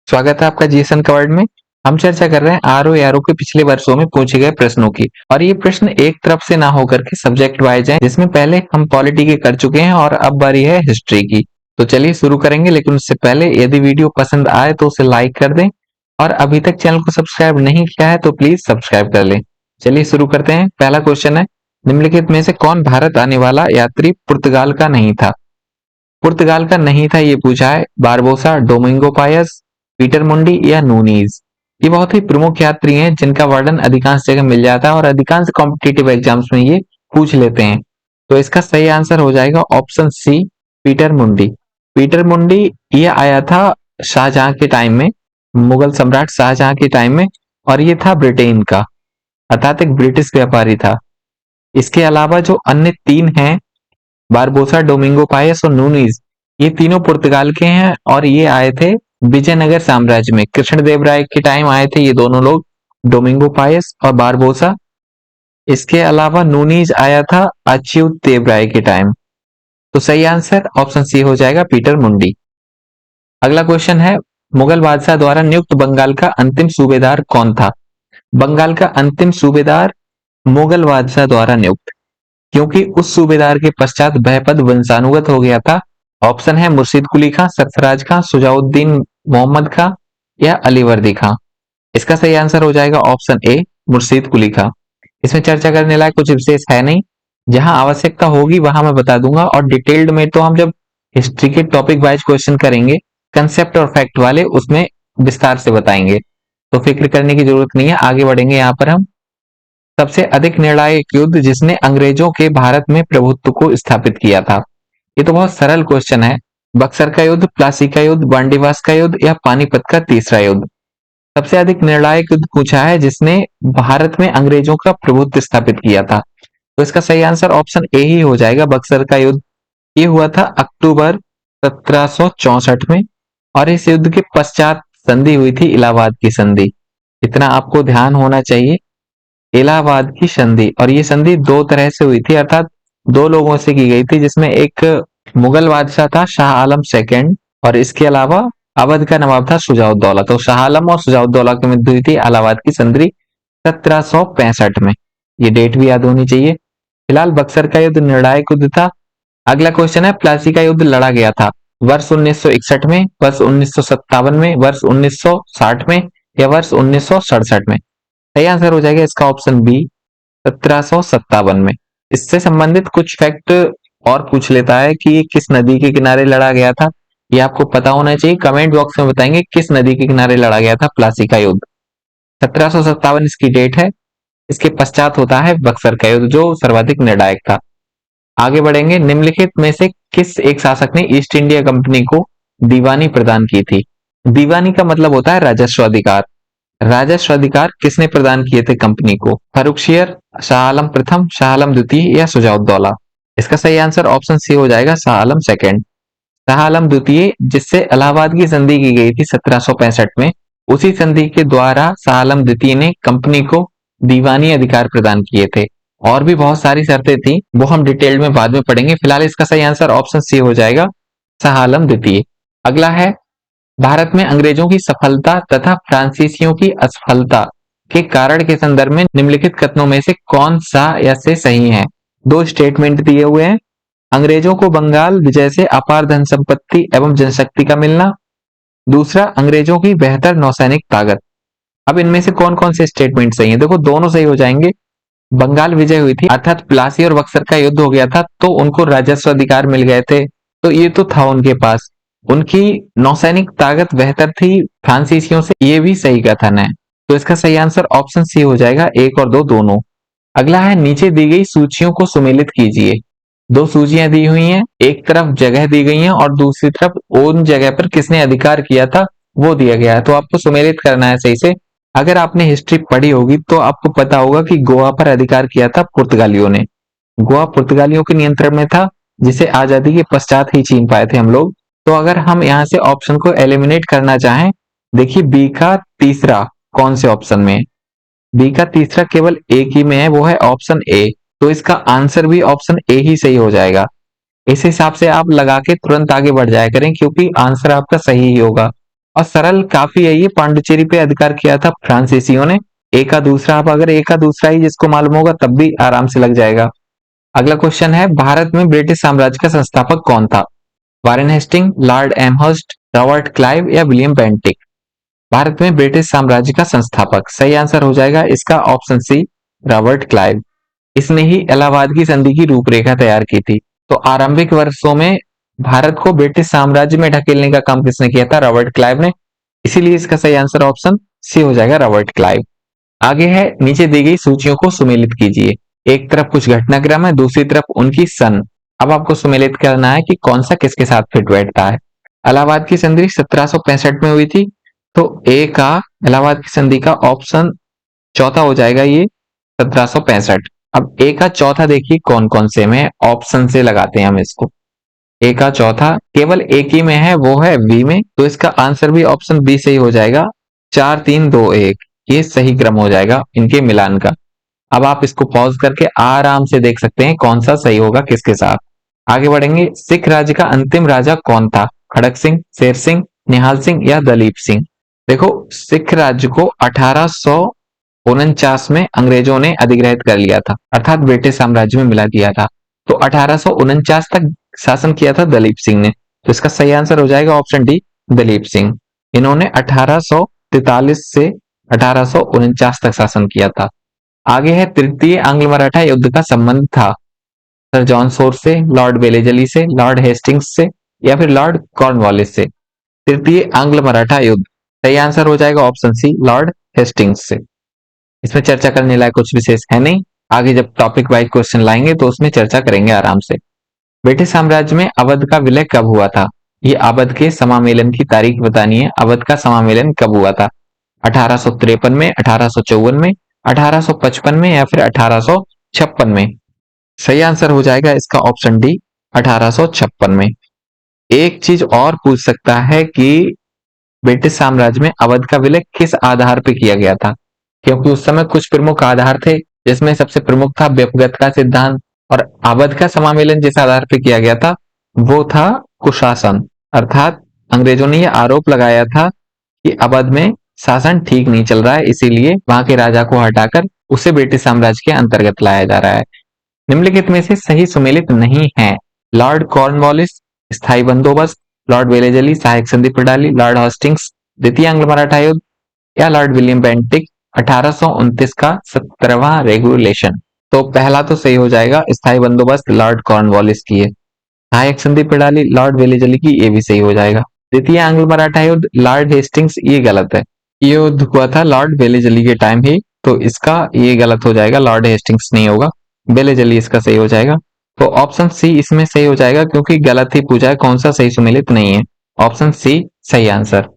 स्वागत है आपका जीएसएन कवर्ड में। हम चर्चा कर रहे हैं आरओ एआरओ के पिछले वर्षों में पूछे गए प्रश्नों की। और ये प्रश्न एक तरफ से ना होकर के सब्जेक्ट वाइज हैं, जिसमें पहले हम पॉलिटी के कर चुके हैं और अब बारी है हिस्ट्री की। तो चलिए शुरू करेंगे, लेकिन उससे पहले यदि वीडियो पसंद आए तो उसे लाइक कर दें और अभी तक चैनल को सब्सक्राइब नहीं किया है तो प्लीज सब्सक्राइब कर लें। चलिए शुरू करते हैं। पहला क्वेश्चन है, निम्नलिखित में से कौन भारत आने वाला यात्री पुर्तगाल का नहीं था? पुर्तगाल का नहीं था ये पूछा है बारबोसा, डोमिंगो पायस, पीटर मुंडी या नूनीज। ये बहुत ही प्रमुख यात्री हैं जिनका वर्णन अधिकांश जगह मिल जाता है और अधिकांश कॉम्पिटिटिव एग्जाम्स में ये पूछ लेते हैं। तो इसका सही आंसर हो जाएगा ऑप्शन सी, पीटर मुंडी। पीटर मुंडी ये आया था शाहजहां के टाइम में, मुगल सम्राट शाहजहां के टाइम में, और ये था ब्रिटेन का, अर्थात एक ब्रिटिश व्यापारी था। इसके अलावा जो अन्य तीन हैं, बारबोसा, डोमिंगो पायस और नूनीज, ये तीनों पुर्तगाल के हैं और ये आए थे विजयनगर साम्राज्य में। कृष्णदेवराय के टाइम आए थे ये दोनों लोग, डोमिंगो पायस और बारबोसा। इसके अलावा नूनीज आया था अच्युत देवराय के टाइम। तो सही आंसर ऑप्शन सी हो जाएगा, पीटर मुंडी। अगला क्वेश्चन है, मुगल बादशाह द्वारा नियुक्त बंगाल का अंतिम सूबेदार कौन था? बंगाल का अंतिम सूबेदार मुगल बादशाह द्वारा नियुक्त, क्योंकि उस सूबेदार के पश्चात वह पद वंशानुगत हो गया था। ऑप्शन है मुर्शीद कुली खां, सरफराज खां, सुजाउद्दीन मोहम्मद खां या अलीवर्दी खां। इसका सही आंसर हो जाएगा ऑप्शन ए, मुर्शीद कुली खां। इसमें चर्चा करने लायक कुछ विशेष है नहीं, जहां आवश्यकता होगी वहां मैं बता दूंगा, और डिटेल्ड में तो हम जब हिस्ट्री के टॉपिक वाइज क्वेश्चन करेंगे, कंसेप्ट और फैक्ट वाले, उसमें विस्तार से बताएंगे। तो फिक्र करने की जरूरत नहीं है। आगे बढ़ेंगे यहाँ पर हम। सबसे अधिक निर्णायक युद्ध जिसने अंग्रेजों के भारत में प्रभुत्व को स्थापित किया था? ये तो बहुत सरल क्वेश्चन है। बक्सर का युद्ध, प्लासी का युद्ध, बांडीवास का युद्ध या पानीपत का तीसरा युद्ध? सबसे अधिक निर्णायक युद्ध पूछा है जिसने भारत में अंग्रेजों का प्रभुत्व स्थापित किया था। तो इसका सही आंसर ऑप्शन ए ही हो जाएगा, बक्सर का युद्ध। ये हुआ था अक्टूबर 1764 में, और इस युद्ध के पश्चात संधि हुई थी, इलाहाबाद की संधि। इतना आपको ध्यान होना चाहिए, इलाहाबाद की संधि। और ये संधि दो तरह से हुई थी, अर्थात दो लोगों से की गई थी, जिसमें एक मुगल बादशाह था शाह आलम सेकंड, और इसके अलावा अवध का नवाब था शुजाउद्दौला। तो शाह आलम और शुजाउद्दौला की मध्य हुई थी इलाहाबाद की संधि 1765 में। ये डेट भी याद होनी चाहिए। फिलहाल बक्सर का युद्ध निर्णायक युद्ध था। अगला क्वेश्चन है, प्लासी का युद्ध लड़ा गया था वर्ष 1961 में, वर्ष 1957 में, वर्ष 1960 में या वर्ष 1967 में? सही आंसर हो जाएगा इसका ऑप्शन बी, 1757 में। इससे संबंधित कुछ फैक्ट और पूछ लेता है कि ये किस नदी के किनारे लड़ा गया था। ये आपको पता होना चाहिए। कमेंट बॉक्स में बताएंगे किस नदी के किनारे लड़ा गया था प्लासी का युद्ध। 1757 इसकी डेट है। इसके पश्चात होता है बक्सर का युद्ध, जो सर्वाधिक निर्णायक था। आगे बढ़ेंगे। निम्नलिखित में से किस एक शासक ने ईस्ट इंडिया कंपनी को दीवानी प्रदान की थी? दीवानी का मतलब होता है राजस्व अधिकार। राजस्व अधिकार किसने प्रदान किए थे कंपनी को? फर्रुखशियर, शाह आलम प्रथम, शाह आलम द्वितीय या सुजाउद्दौला? इसका सही आंसर ऑप्शन सी हो जाएगा, शाह आलम सेकंड। शाह आलम द्वितीय, जिससे इलाहाबाद की संधि की गई थी 1765 में, उसी संधि के द्वारा शाह आलम द्वितीय ने कंपनी को दीवानी अधिकार प्रदान किए थे। और भी बहुत सारी शर्तें थी, वो हम डिटेल में बाद में पढ़ेंगे। फिलहाल इसका सही आंसर ऑप्शन सी हो जाएगा, शाह आलम द्वितीय। अगला है, भारत में अंग्रेजों की सफलता तथा फ्रांसीसियों की असफलता के कारण के संदर्भ में निम्नलिखित कथनों में से कौन सा या से सही है? दो स्टेटमेंट दिए हुए हैं। अंग्रेजों को बंगाल विजय से अपार धन संपत्ति एवं जनशक्ति का मिलना। दूसरा, अंग्रेजों की बेहतर नौसैनिक ताकत। अब इनमें से कौन कौन से स्टेटमेंट सही है? देखो, दोनों सही हो जाएंगे। बंगाल विजय हुई थी, अर्थात प्लासी और बक्सर का युद्ध हो गया था, तो उनको राजस्व अधिकार मिल गए थे, तो ये तो था उनके पास। उनकी नौसैनिक ताकत बेहतर थी फ्रांसीसियों से, ये भी सही कथन है। तो इसका सही आंसर ऑप्शन सी हो जाएगा, एक और दो दोनों। अगला है, नीचे दी गई सूचियों को सुमेलित कीजिए। दो सूचियां दी हुई हैं, एक तरफ जगह दी गई है और दूसरी तरफ उन जगह पर किसने अधिकार किया था वो दिया गया है। तो आपको सुमेलित करना है सही से। अगर आपने हिस्ट्री पढ़ी होगी तो आपको पता होगा कि गोवा पर अधिकार किया था पुर्तगालियों ने। गोवा पुर्तगालियों के नियंत्रण में था, जिसे आजादी के पश्चात ही छीन पाए थे हम लोग। तो अगर हम यहाँ से ऑप्शन को एलिमिनेट करना चाहें, देखिए बी का तीसरा कौन से ऑप्शन में? बी का तीसरा केवल एक ही में है, वो है ऑप्शन ए। तो इसका आंसर भी ऑप्शन ए ही सही हो जाएगा। इस हिसाब से आप लगा के तुरंत आगे बढ़ जाया करें, क्योंकि आंसर आपका सही ही होगा। और सरल काफी है ये। पांडिचेरी पे अधिकार किया था फ्रांसीसियों ने। एक का दूसरा, अब अगर एक का दूसरा ही जिसको मालूम होगा तब भी आराम से लग जाएगा। अगला क्वेश्चन है, भारत में ब्रिटिश साम्राज्य का संस्थापक कौन था? Warren Hastings, Lord Amherst, Robert Clive या विलियम बेंटिक? भारत में ब्रिटिश साम्राज्य का संस्थापक, सही आंसर हो जाएगा इसका ऑप्शन सी, रॉबर्ट क्लाइव। इसने ही इलाहाबाद की संधि की रूपरेखा तैयार की थी। तो आरंभिक वर्षों में भारत को ब्रिटिश साम्राज्य में ढकेलने का काम किसने किया था? रॉबर्ट क्लाइव ने। इसीलिए इसका सही आंसर ऑप्शन सी हो जाएगा, रॉबर्ट क्लाइव। आगे है, नीचे दी गई सूचियों को सुमेलित कीजिए। एक तरफ कुछ घटनाक्रम है, दूसरी तरफ उनकी सन। अब आपको सुमेलित करना है कि कौन सा किसके साथ फिट बैठता है। इलाहाबाद की संधि 1765 में हुई थी, तो ए का इलाहाबाद की संधि का ऑप्शन चौथा हो जाएगा ये 1765। अब ए का चौथा देखिए कौन कौन से में, ऑप्शन से लगाते हैं हम इसको। ए का चौथा केवल एक ही में है, वो है बी में, तो इसका आंसर भी ऑप्शन बी सही हो जाएगा। 4 3 2 1 ये सही क्रम हो जाएगा इनके मिलान का। अब आप इसको पॉज करके आराम से देख सकते हैं कौन सा सही होगा किसके साथ। आगे बढ़ेंगे, सिख राज्य का अंतिम राजा कौन था? खड़क सिंह, शेर सिंह, निहाल सिंह या दलीप सिंह? देखो, सिख राज्य को 1849 में अंग्रेजों ने अधिग्रहित कर लिया था, अर्थात ब्रिटिश साम्राज्य में मिला दिया था। तो 1849 तक शासन किया था दलीप सिंह ने, तो इसका सही आंसर हो जाएगा ऑप्शन डी, दलीप सिंह। इन्होंने 1843 से 1849 तक शासन किया था। आगे है, तृतीय आंग्ल मराठा युद्ध का संबंध था सर जॉन सोर से, लॉर्ड वेलेजली से, लॉर्ड हेस्टिंग्स से या फिर लॉर्ड कॉर्नवालिस से? तृतीय आंग्ल मराठा युद्ध, सही आंसर हो जाएगा ऑप्शन सी, लॉर्ड हेस्टिंग्स से। इसमें चर्चा करने लायक कुछ विशेष है नहीं, आगे जब टॉपिक वाइज क्वेश्चन लाएंगे तो उसमें चर्चा करेंगे आराम से। ब्रिटिश साम्राज्य में अवध का विलय कब हुआ था? ये अवध के समामेलन की तारीख बतानी है। अवध का समामेलन कब हुआ था? 1853 में, 1854 में, 1855 में या फिर 1856 में? सही आंसर हो जाएगा इसका ऑप्शन डी, 1856 में। एक चीज और पूछ सकता है कि ब्रिटिश साम्राज्य में अवध का विलय किस आधार पर किया गया था? क्योंकि उस समय कुछ प्रमुख आधार थे, जिसमें सबसे प्रमुख था व्यपगत का सिद्धांत, और अवध का समामेलन जिस आधार पर किया गया था वो था कुशासन। अर्थात अंग्रेजों ने यह आरोप लगाया था कि अवध में शासन ठीक नहीं चल रहा है, इसीलिए वहां के राजा को हटाकर उसे ब्रिटिश साम्राज्य के अंतर्गत लाया जा रहा है। निम्नलिखित में से सही सुमेलित नहीं है। लॉर्ड कॉर्नवालिस, स्थायी बंदोबस्त, लॉर्ड वेलेजली, सहायक संधि प्रणाली, लॉर्ड हॉस्टिंग्स, द्वितीय आंग्ल मराठा युद्ध या लॉर्ड विलियम बेंटिक, 1829 का 17वां रेगुलेशन? तो पहला तो सही हो जाएगा, स्थायी बंदोबस्त लॉर्ड कॉर्नवालिस की है। सहायक संधि प्रणाली लॉर्ड वेलेजली की, ये भी सही हो जाएगा। द्वितीय आंग्ल मराठा युद्ध लॉर्ड हेस्टिंग्स, ये गलत है। ये युद्ध हुआ था लॉर्ड वेलेजली के टाइम ही, तो इसका ये गलत हो जाएगा, लॉर्ड हेस्टिंग्स नहीं होगा, वेलेजली इसका सही हो जाएगा। तो ऑप्शन सी इसमें सही हो जाएगा, क्योंकि गलत ही पूछा है, कौन सा सही सुमेलित नहीं है। ऑप्शन सी सही आंसर।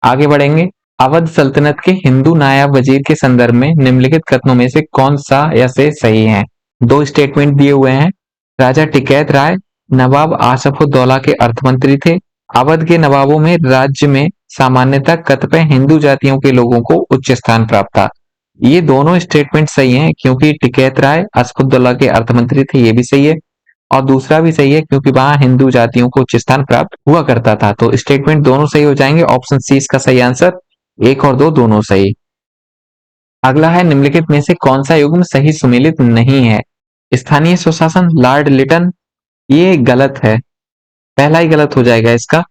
आगे बढ़ेंगे, अवध सल्तनत के हिंदू नायब वजीर के संदर्भ में निम्नलिखित कथनों में से कौन सा या से सही है? दो स्टेटमेंट दिए हुए हैं। राजा टिकैत राय नवाब आसफउद्दौला के अर्थमंत्री थे। अवध के नवाबों में राज्य में सामान्यतः कतिपय हिंदू जातियों के लोगों को उच्च स्थान प्राप्त था। ये दोनों स्टेटमेंट सही हैं, क्योंकि टिकैत राय आसफउद्दौला के अर्थमंत्री थे, ये भी सही है। और दूसरा भी सही है, क्योंकि वहां हिंदू जातियों को उच्च स्थान प्राप्त हुआ करता था। तो स्टेटमेंट दोनों सही हो जाएंगे, ऑप्शन सी इसका सही आंसर। एक और दो दोनों सही। अगला है, निम्नलिखित में से कौन सा युग्म सही सुमेलित नहीं है? स्थानीय स्वशासन लॉर्ड लिटन, ये गलत है, पहला ही गलत हो जाएगा इसका।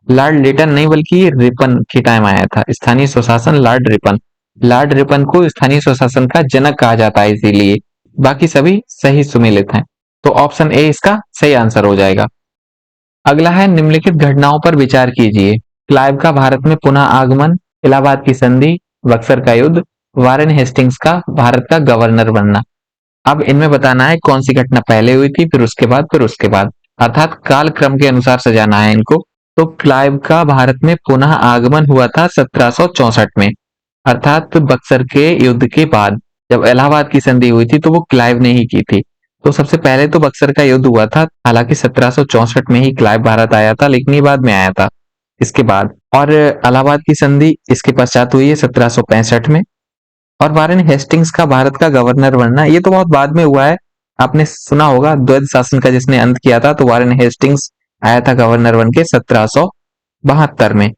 लॉर्ड लिटन नहीं, बल्कि ये रिपन के टाइम आया था। स्थानीय स्वशासन लॉर्ड रिपन, लॉर्ड रिपन को स्थानीय स्वशासन का जनक कहा जाता है, इसीलिए। बाकी सभी सही सुमेलित हैं, तो ऑप्शन ए इसका सही आंसर हो जाएगा। अगला है, निम्नलिखित घटनाओं पर विचार कीजिए। क्लाइव का भारत में पुनः आगमन, इलाहाबाद की संधि, बक्सर का युद्ध, वारेन हेस्टिंग्स का भारत का गवर्नर बनना। अब इनमें बताना है कौन सी घटना पहले हुई थी, फिर उसके बाद, फिर उसके बाद, अर्थात काल क्रम के अनुसार सजाना है इनको। तो क्लाइव का भारत में पुनः आगमन हुआ था 1764 में, अर्थात बक्सर के युद्ध के बाद। जब इलाहाबाद की संधि हुई थी तो वो क्लाइव ने ही की थी। तो सबसे पहले तो बक्सर का युद्ध हुआ था, हालांकि 1764 में ही क्लाइव भारत आया था, लेकिन ये बाद में आया था इसके बाद। और इलाहाबाद की संधि इसके पश्चात हुई है 1765 में। और वारेन हेस्टिंग्स का भारत का गवर्नर बनना, ये तो बहुत बाद में हुआ है। आपने सुना होगा द्वैध शासन का जिसने अंत किया था, तो वारेन हेस्टिंग्स आया था गवर्नर बन के 1772 में।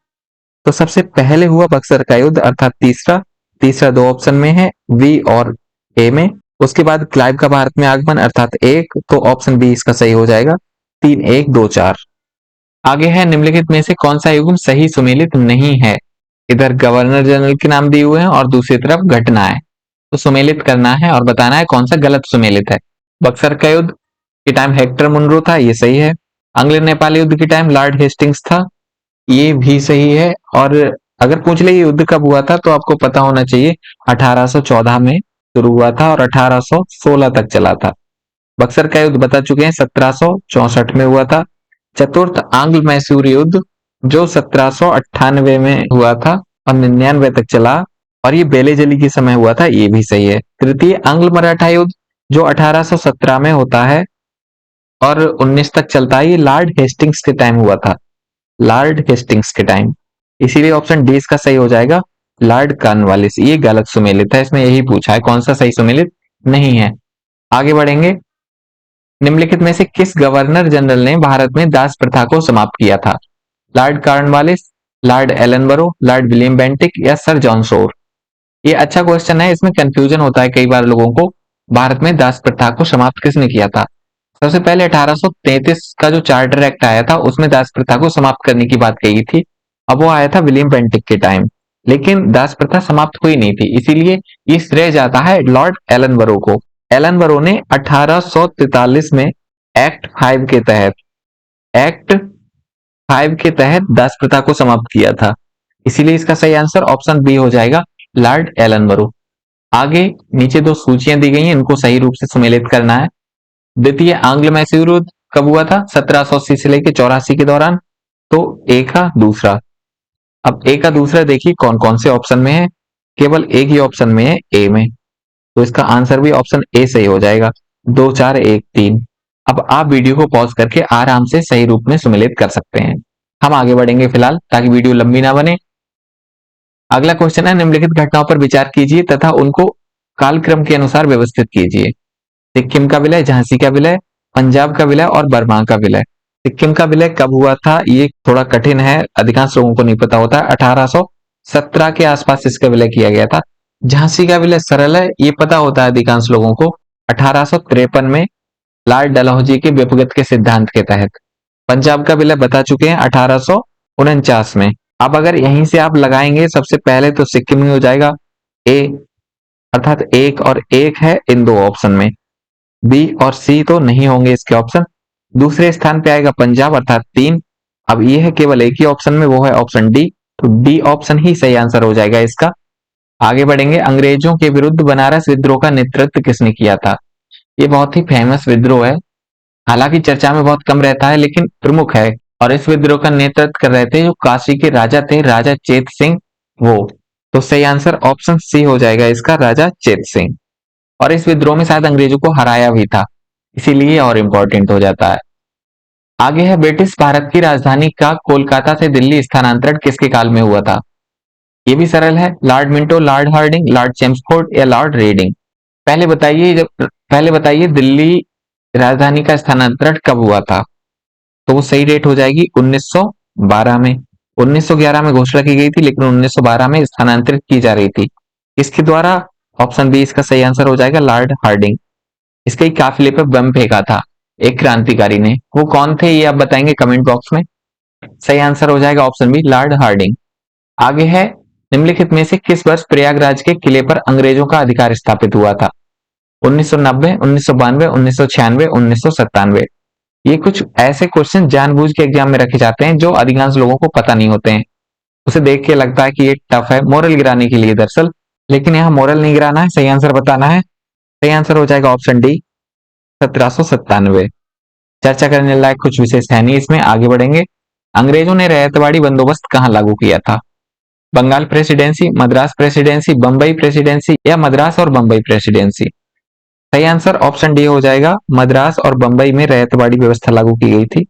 तो सबसे पहले हुआ बक्सर का युद्ध अर्थात तीसरा। तीसरा दो ऑप्शन में है, बी और ए में। उसके बाद क्लाइव का भारत में आगमन अर्थात एक, तो ऑप्शन बी इसका सही हो जाएगा। 3-1-2-4। आगे है निम्नलिखित में से कौन सा युग्म सही सुमेलित नहीं है। इधर गवर्नर जनरल के नाम दिए हुए हैं और दूसरी तरफ घटना है, तो सुमेलित करना है और बताना है कौन सा गलत सुमेलित है। बक्सर का युद्ध के टाइम हेक्टर मुनरो था, ये सही है। आंग्ल नेपाल युद्ध के टाइम लॉर्ड हेस्टिंग्स था, ये भी सही है। और अगर पूछ ले ये युद्ध कब हुआ था, तो आपको पता होना चाहिए 1814 में शुरू हुआ था और 1816 तक चला था। बक्सर का युद्ध बता चुके हैं 1764 में हुआ था। चतुर्थ आंग्ल मैसूर युद्ध जो 1798 में हुआ था और 99 तक चला, और ये बेलेजली के समय हुआ था, ये भी सही है। तृतीय आंग्ल मराठा युद्ध जो 1817 में होता है और 19 तक चलता है, ये लॉर्ड हेस्टिंग्स के टाइम हुआ था, लॉर्ड हेस्टिंग्स के टाइम। इसीलिए ऑप्शन डी इसका सही हो जाएगा, लॉर्ड कॉर्नवालिस। ये गलत सुमेलित है, इसमें यही पूछा है कौन सा सही सुमेलित नहीं है। आगे बढ़ेंगे। निम्नलिखित में से किस गवर्नर जनरल ने भारत में दास प्रथा को समाप्त किया था। Lord Cornwallis, Lord Ellenborough, Lord William Bentinck या सर जॉन शोर। ये अच्छा क्वेश्चन है, इसमें कंफ्यूजन होता है कई बार लोगों को। भारत में दास प्रथा को समाप्त किसने किया था। सबसे पहले 1833 का जो चार्टर एक्ट आया था उसमें दास प्रथा को समाप्त करने की बात कही थी। अब वो आया था विलियम बेंटिक के टाइम, लेकिन दास प्रथा समाप्त हुई नहीं थी, इसीलिए ये श्रेय जाता है लॉर्ड एलनबरो को। एलनबरो ने 1843 में एक्ट 5 के तहत दास प्रथा को समाप्त किया था। इसीलिए इसका सही आंसर ऑप्शन बी हो जाएगा, लॉर्ड एलनबरो। आगे नीचे दो सूचियां दी गई हैं, इनको सही रूप से सुमेलित करना है। द्वितीय आंग्ल मैसूर युद्ध कब हुआ था, 1780 से लेकर 84 के दौरान। तो ए का दूसरा। अब ए का दूसरा देखिए कौन कौन से ऑप्शन में है, केवल एक ही ऑप्शन में है, ए में। तो इसका आंसर भी ऑप्शन ए सही हो जाएगा, 2-4-1-3। अब आप वीडियो को पॉज करके आराम से सही रूप में सुमेलित कर सकते हैं। हम आगे बढ़ेंगे फिलहाल, ताकि वीडियो लंबी ना बने। अगला क्वेश्चन है, निम्नलिखित घटनाओं पर विचार कीजिए तथा उनको कालक्रम के अनुसार व्यवस्थित कीजिए। सिक्किम का विलय, झांसी का विलय, पंजाब का विलय और बर्मा का विलय। सिक्किम का विलय कब हुआ था, ये थोड़ा कठिन है, अधिकांश लोगों को नहीं पता होता है। 1817 के आसपास इसका विलय किया गया था। झांसी का विलय सरल है, ये पता होता है अधिकांश लोगों को, 1853 में लॉर्ड डलहौजी के व्यक्तिगत के सिद्धांत के तहत। पंजाब का विलय बता चुके हैं 1849 में। अब अगर यहीं से आप लगाएंगे सबसे पहले, तो सिक्किम ही हो जाएगा ए, अर्थात एक और एक है इन दो ऑप्शन में। बी और सी तो नहीं होंगे इसके ऑप्शन। दूसरे स्थान पे आएगा पंजाब अर्थात 3। अब ये है केवल एक ही ऑप्शन में, वो है ऑप्शन डी, तो डी ऑप्शन ही सही आंसर हो जाएगा इसका। आगे बढ़ेंगे। अंग्रेजों के विरुद्ध बनारस विद्रोह का नेतृत्व किसने किया था। ये बहुत ही फेमस विद्रोह है, हालांकि चर्चा में बहुत कम रहता है, लेकिन प्रमुख है। और इस विद्रोह का नेतृत्व कर रहे थे जो काशी के राजा थे, राजा चेत सिंह, वो। तो सही आंसर ऑप्शन सी हो जाएगा इसका, राजा चेत सिंह। और इस विद्रोह में शायद अंग्रेजों को हराया भी था, इसीलिए और इम्पोर्टेंट हो जाता है। आगे है, ब्रिटिश भारत की राजधानी का कोलकाता से दिल्ली स्थानांतरण किसके काल में हुआ था। ये भी सरल है, Lord Minto, Lord Hardinge, Lord Chelmsford या लॉर्ड रेडिंग। पहले बताइए दिल्ली राजधानी का स्थानांतरण कब हुआ था। तो वो सही डेट हो जाएगी 1912 में। 1911 में घोषणा की गई थी, लेकिन 1912 में स्थानांतरित की जा रही थी। इसके द्वारा ऑप्शन बी इसका सही आंसर हो जाएगा, लॉर्ड हार्डिंग। इसके ही काफिले पर बम फेंका था एक क्रांतिकारी ने, वो कौन थे ये आप बताएंगे कमेंट बॉक्स में। सही आंसर हो जाएगा ऑप्शन बी, लॉर्ड हार्डिंग। आगे है, निम्नलिखित में से किस वर्ष प्रयागराज के किले पर अंग्रेजों का अधिकार स्थापित हुआ था। 1990, 1992, 1996, 1997। ये कुछ ऐसे क्वेश्चन जानबूझ के एग्जाम में रखे जाते हैं जो अधिकांश लोगों को पता नहीं होते हैं। उसे देख के लगता है कि ये टफ है, मोरल गिराने के लिए दरअसल। लेकिन यहाँ मोरल नहीं गिराना है, सही आंसर बताना है। सही आंसर हो जाएगा ऑप्शन डी, 1797। चर्चा करने लायक कुछ विशेष है नहीं इसमें, आगे बढ़ेंगे। अंग्रेजों ने रैयतवाड़ी बंदोबस्त कहाँ लागू किया था। Bengal presidency, Madras presidency, Bombay presidency या मद्रास और बंबई प्रेसिडेंसी। सही आंसर ऑप्शन डी हो जाएगा, मद्रास और बंबई में रैयतवाड़ी व्यवस्था लागू की गई थी।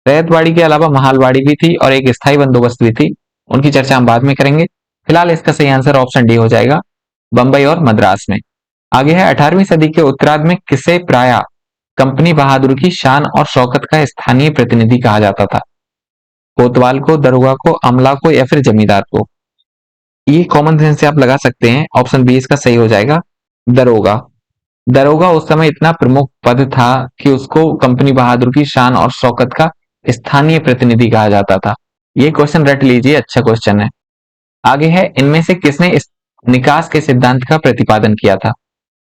रैयतवाड़ी के अलावा महालवाड़ी भी थी और एक स्थायी बंदोबस्त भी थी, उनकी चर्चा हम बाद में करेंगे। फिलहाल इसका सही आंसर ऑप्शन डी हो जाएगा, बंबई और मद्रास में। आगे है, 18वीं सदी के उत्तरार्ध में किसे प्राय कंपनी बहादुर की शान और शौकत का स्थानीय प्रतिनिधि कहा जाता था। कोतवाल को, दरोगा को, अमला को या फिर जमींदार को? ये कॉमन सेंस से आप लगा सकते हैं। ऑप्शन बी इसका सही हो जाएगा, दरोगा। दरोगा उस समय इतना प्रमुख पद था कि उसको कंपनी बहादुर की शान और शौकत का स्थानीय प्रतिनिधि कहा जाता था। ये क्वेश्चन रट लीजिए, अच्छा क्वेश्चन है। आगे है, इनमें से किसने इस निकास के सिद्धांत का प्रतिपादन किया था?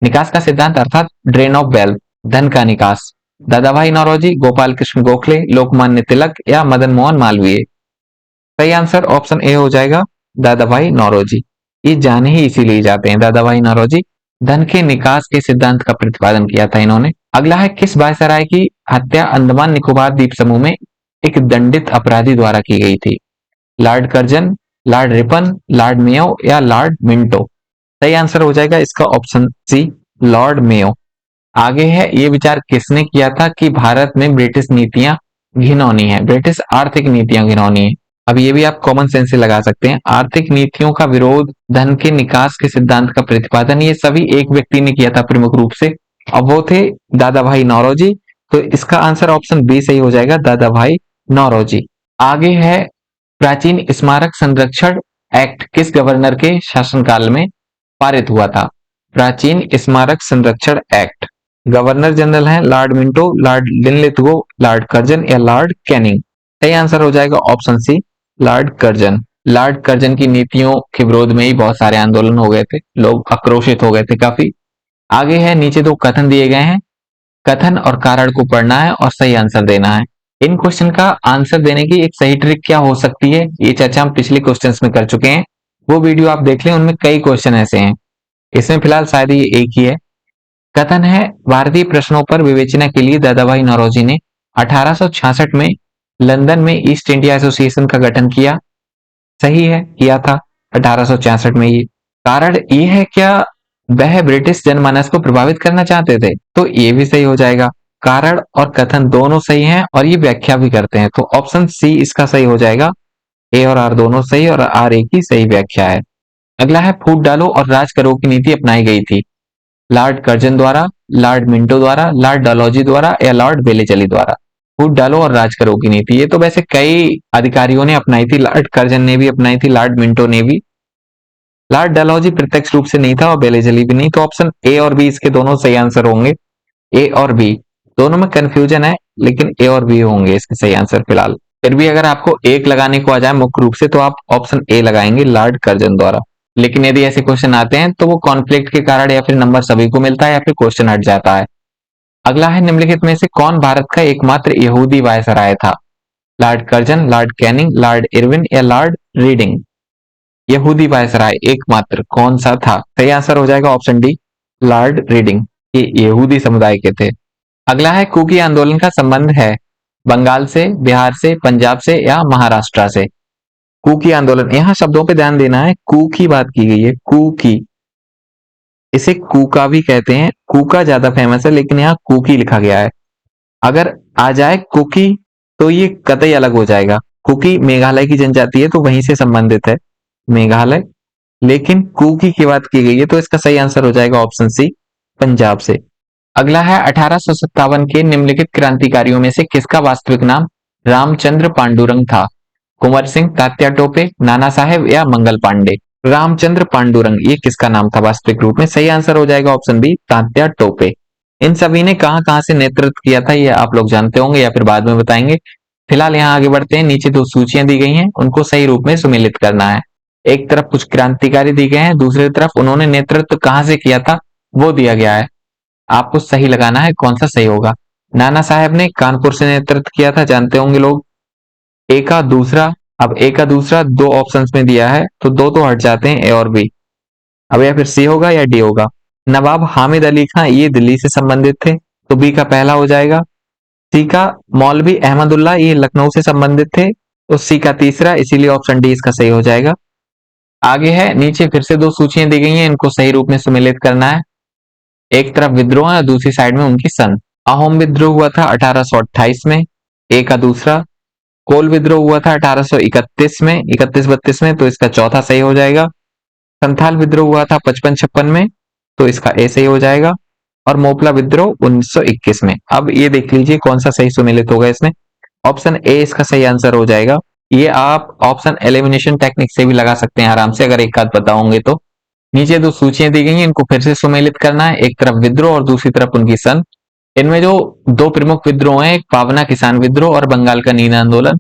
निकास का सिद्धांत अर्थात ड्रेन ऑफ वेल्थ, धन का निकास। दादा भाई नौरोजी, गोपाल कृष्ण गोखले, लोकमान्य तिलक या मदन मोहन मालवीय? सही आंसर ऑप्शन ए हो जाएगा, दादा भाई नौरोजी। ये जाने ही इसीलिए जाते हैं, दादा भाई नौरोजी धन के निकास के सिद्धांत का प्रतिपादन किया था इन्होंने। अगला है, किस वायसराय की हत्या अंडमान निकोबार द्वीप समूह में एक दंडित अपराधी द्वारा की गई थी? Lord Curzon, Lord Ripon, Lord Mayo या लॉर्ड मिंटो? सही आंसर हो जाएगा इसका ऑप्शन सी, लॉर्ड मेयो। आगे है, ये विचार किसने किया था कि भारत में ब्रिटिश नीतियां घिनौनी है, ब्रिटिश आर्थिक नीतियां घिनौनी है? अब ये भी आप कॉमन सेंस से लगा सकते हैं। आर्थिक नीतियों का विरोध, धन के निकास के सिद्धांत का प्रतिपादन, ये सभी एक व्यक्ति ने किया था प्रमुख रूप से, अब वो थे दादा भाई नौरोजी। तो इसका आंसर ऑप्शन बी सही हो जाएगा, दादा भाई नौरोजी। आगे है, प्राचीन स्मारक संरक्षण एक्ट किस गवर्नर के शासनकाल में पारित हुआ था? प्राचीन स्मारक संरक्षण एक्ट, गवर्नर जनरल हैं Lord Minto, Lord Linlithgow, Lord Curzon या लॉर्ड कैनिंग? सही आंसर हो जाएगा option C, Lord Curzon. Lord Curzon की नीतियों के विरोध में ही बहुत सारे आंदोलन हो गए थे, लोग आक्रोशित हो गए थे काफी। आगे है, नीचे दो कथन दिए गए हैं, कथन और कारण को पढ़ना है और सही आंसर देना है। इन क्वेश्चन का आंसर देने की एक सही ट्रिक क्या हो सकती है, ये चर्चा हम पिछले क्वेश्चंस में कर चुके हैं, वो वीडियो आप देख लें, उनमें कई क्वेश्चन ऐसे हैं। इसमें फिलहाल शायद ये एक ही है। कथन है, भारतीय प्रश्नों पर विवेचना के लिए दादाभाई नौरोजी ने 1866 में लंदन में ईस्ट इंडिया एसोसिएशन का गठन किया। सही है, किया था 1866 में। ये कारण ये है क्या, वह ब्रिटिश जनमानस को प्रभावित करना चाहते थे? तो ये भी सही हो जाएगा। कारण और कथन दोनों सही हैं और ये व्याख्या भी करते हैं, तो ऑप्शन सी इसका सही हो जाएगा। ए और आर दोनों सही और आर एक ही सही व्याख्या है। अगला है, फूट डालो और राज करो की नीति अपनाई गई थी? लॉर्ड कर्जन द्वारा, लॉर्ड मिंटो द्वारा, लॉर्ड डलहौजी द्वारा या लॉर्ड वेलेचली द्वारा? फूट डालो और राज करो की नीति, ये तो वैसे कई अधिकारियों ने अपनाई थी, लॉर्ड कर्जन ने भी अपनाई थी, लॉर्ड मिंटो ने भी। लॉर्ड डलहौजी प्रत्यक्ष रूप से नहीं था और वेलेचली भी नहीं, तो ऑप्शन ए और बी इसके दोनों सही आंसर होंगे। ए और बी दोनों में कंफ्यूजन है, लेकिन ए और बी होंगे इसके सही आंसर फिलहाल। फिर भी अगर आपको एक लगाने को आ जाए मुख्य रूप से, तो आप ऑप्शन ए लगाएंगे, लॉर्ड कर्जन द्वारा। लेकिन यदि ऐसे क्वेश्चन आते हैं तो वो कॉन्फ्लिक्ट के कारण या फिर नंबर सभी को मिलता है या फिर क्वेश्चन हट जाता है। अगला है, निम्नलिखित में से कौन भारत का एकमात्र यहूदी वायसराय था? Lord Curzon, Lord Canning, Lord Irwin या लॉर्ड रीडिंग? यहूदी वायसराय एकमात्र कौन सा था? सही आंसर हो जाएगा ऑप्शन डी, लॉर्ड रीडिंग। ये यहूदी समुदाय के थे। अगला है, कुकी आंदोलन का संबंध है बंगाल से, बिहार से, पंजाब से या महाराष्ट्र से? कुकी आंदोलन, यहाँ शब्दों पे ध्यान देना है, कू की बात की गई है, कुकी। इसे कूका भी कहते हैं, कूका ज्यादा फेमस है, लेकिन यहाँ कुकी लिखा गया है। अगर आ जाए कुकी तो ये कतई अलग हो जाएगा। कुकी मेघालय की जनजाति है, तो वहीं से संबंधित है मेघालय, लेकिन कुकी की बात की गई है, तो इसका सही आंसर हो जाएगा ऑप्शन सी, पंजाब से। अगला है, 1857 के निम्नलिखित क्रांतिकारियों में से किसका वास्तविक नाम रामचंद्र पांडुरंग था? कुंवर सिंह, तात्या टोपे, नाना साहेब या मंगल पांडे? रामचंद्र पांडुरंग, ये किसका नाम था वास्तविक रूप में? सही आंसर हो जाएगा ऑप्शन बी, तात्या टोपे। इन सभी ने कहां कहां से नेतृत्व किया था, ये आप लोग जानते होंगे या फिर बाद में बताएंगे। फिलहाल यहाँ आगे बढ़ते हैं, नीचे दो सूचियां दी गई हैं, उनको सही रूप में सुमेलित करना है। एक तरफ कुछ क्रांतिकारी दिए गए हैं, दूसरी तरफ उन्होंने नेतृत्व कहां से किया था वो दिया गया है। आपको सही लगाना है कौन सा सही होगा। नाना साहेब ने कानपुर से नेतृत्व किया था, जानते होंगे लोग। ए का दूसरा, अब ए का दूसरा दो ऑप्शंस में दिया है, तो दो तो हट जाते हैं, ए और बी। अब या फिर सी होगा या डी होगा। नवाब हामिद अली खां, ये दिल्ली से संबंधित थे, तो बी का पहला हो जाएगा। सी का मौलवी अहमदुल्ला, ये लखनऊ से संबंधित थे, तो सी का तीसरा, इसीलिए ऑप्शन डी इसका सही हो जाएगा। आगे है, नीचे फिर से दो सूचियां दी गई हैं, इनको सही रूप में सुमेलित करना है। एक तरफ विद्रोह है, दूसरी साइड में उनकी सन। अहोम विद्रोह हुआ था 1828 में, ए का दूसरा। कोल विद्रोह हुआ था 1831 में, 31-32 में, तो इसका चौथा सही हो जाएगा। संथाल विद्रोह हुआ था 55-56 में, तो इसका ए सही हो जाएगा। और मोपला विद्रोह 1921 में। अब ये देख लीजिए कौन सा सही सुमेलित होगा इसमें। ऑप्शन ए इसका सही आंसर हो जाएगा, ये आप ऑप्शन एलिमिनेशन टेक्निक से भी लगा सकते हैं आराम से, अगर एक आध बताओगे तो। नीचे दो सूचियां दी गई हैं, इनको फिर से सुमेलित करना है। एक तरफ विद्रोह और दूसरी तरफ उनकी सन। इनमें जो दो प्रमुख विद्रोह हैं, एक पावना किसान विद्रोह और बंगाल का नील आंदोलन,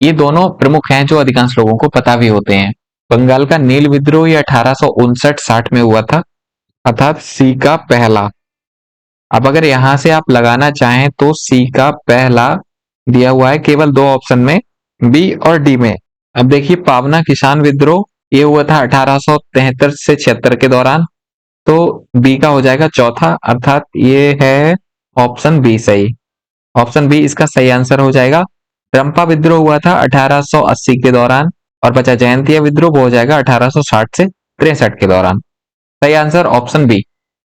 ये दोनों प्रमुख हैं जो अधिकांश लोगों को पता भी होते हैं। बंगाल का नील विद्रोह ये 1859-60 में हुआ था, अर्थात सी का पहला। अब अगर यहां से आप लगाना चाहें तो सी का पहला दिया हुआ है केवल दो ऑप्शन में, बी और डी में। अब देखिए पावना किसान विद्रोह ये हुआ था 1873 से 76 के दौरान, तो बी का हो जाएगा चौथा, अर्थात ये है ऑप्शन बी सही। ऑप्शन बी इसका सही आंसर हो जाएगा। रंपा विद्रोह हुआ था 1880 के दौरान, और बचा जयंतिया विद्रोह, वो हो जाएगा 1860 से 63 के दौरान। सही आंसर ऑप्शन बी।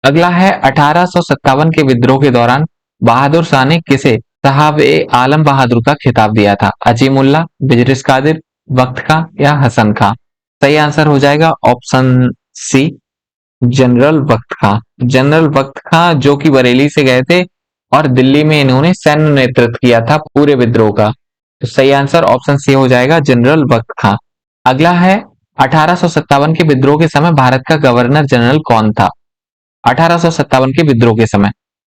अगला है 1857 के विद्रोह के दौरान बहादुर शाह ने किसे साहब ए आलम बहादुर का खिताब दिया था? अजीमुल्ला, बिजरिस कादिर, वक्त खां या हसन खां? सही आंसर हो जाएगा ऑप्शन सी, जनरल वक्त खां। जनरल वक्त खां जो कि बरेली से गए थे और दिल्ली में इन्होंने सैन्य नेतृत्व किया था पूरे विद्रोह का। तो सही आंसर ऑप्शन सी हो जाएगा, जनरल वक्त खां। अगला है 1857 के विद्रोह के समय भारत का गवर्नर जनरल कौन था? 1857 के विद्रोह के समय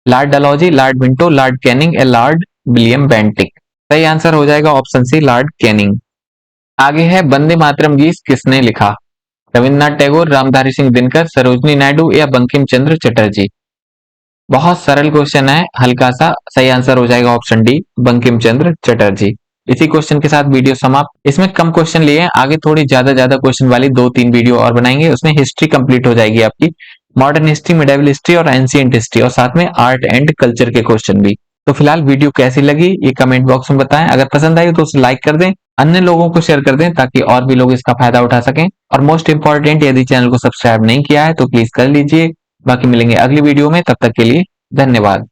Lord Dalhousie, Lord Minto, Lord Canning या लॉर्ड विलियम बेंटिक? सही आंसर हो जाएगा ऑप्शन सी, लॉर्ड कैनिंग। आगे है वंदे मातरम गीत किसने लिखा? रविन्द्रनाथ टैगोर, रामधारी सिंह दिनकर, सरोजनी नायडू या बंकिम चंद्र चटर्जी? बहुत सरल क्वेश्चन है, हल्का सा। सही आंसर हो जाएगा ऑप्शन डी, बंकिम चंद्र चटर्जी। इसी क्वेश्चन के साथ वीडियो समाप्त। इसमें कम क्वेश्चन लिए हैं, आगे थोड़ी ज्यादा क्वेश्चन वाली 2-3 वीडियो और बनाएंगे, उसमें हिस्ट्री कंप्लीट हो जाएगी आपकी, मॉडर्न हिस्ट्री, मिडिवल हिस्ट्री और एंशिएंट हिस्ट्री, और साथ में आर्ट एंड कल्चर के क्वेश्चन भी। तो फिलहाल वीडियो कैसी लगी ये कमेंट बॉक्स में बताएं। अगर पसंद आई तो उसे लाइक कर दें, अन्य लोगों को शेयर कर दें ताकि और भी लोग इसका फायदा उठा सकें। और मोस्ट इंपॉर्टेंट, यदि चैनल को सब्सक्राइब नहीं किया है तो प्लीज कर लीजिए। बाकी मिलेंगे अगली वीडियो में, तब तक के लिए धन्यवाद।